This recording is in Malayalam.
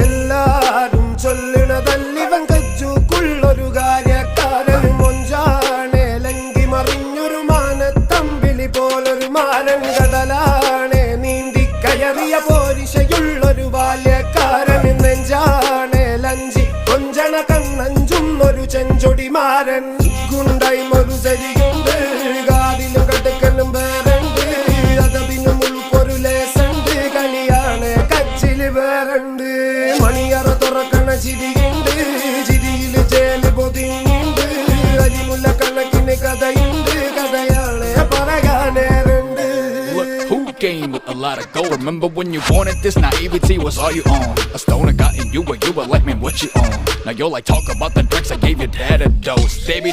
എല്ലാരും ചൊല്ലണതല്ലിവൻ കജ്ജുക്കുള്ളൊരു കാര്യക്കാരൻ മൊഞ്ചാണേ ലങ്കി മറിഞ്ഞൊരു മാനത്തമ്പിളി പോലൊരു മാനൻ കടലാണേ നീന്തി കയറിയ പോരിശയുള്ളൊരു ബാല്യക്കാരൻ നെഞ്ചാണേ ലഞ്ചി കൊഞ്ചണ കണ്ണഞ്ചും ഒരു ചെഞ്ചൊടിമാരൻ ഗുണ്ടൈമൊരു ചരിയുണ്ട് കാതിലും കടുക്കലും വേറുണ്ട് അതതിനും ഉൾപ്പൊരു ലേസുണ്ട് കളിയാണ് കച്ചില് വേറുണ്ട് മണിയറ തുറക്കണ ചിരിയുണ്ട് ചിരിയില് ചേല് പൊതിഞ്ഞുണ്ട് അരിമുല്ല കണക്കിന് കഥയുണ്ട് കഥയാണ് പറയാനേറുണ്ട്. Who came with a lot of gold? Remember when you wanted this? Naivety was all you own. A stoner got in you, but you were like, man, what you own? Now you're like, talk about the drinks I gave your dad a dose, baby.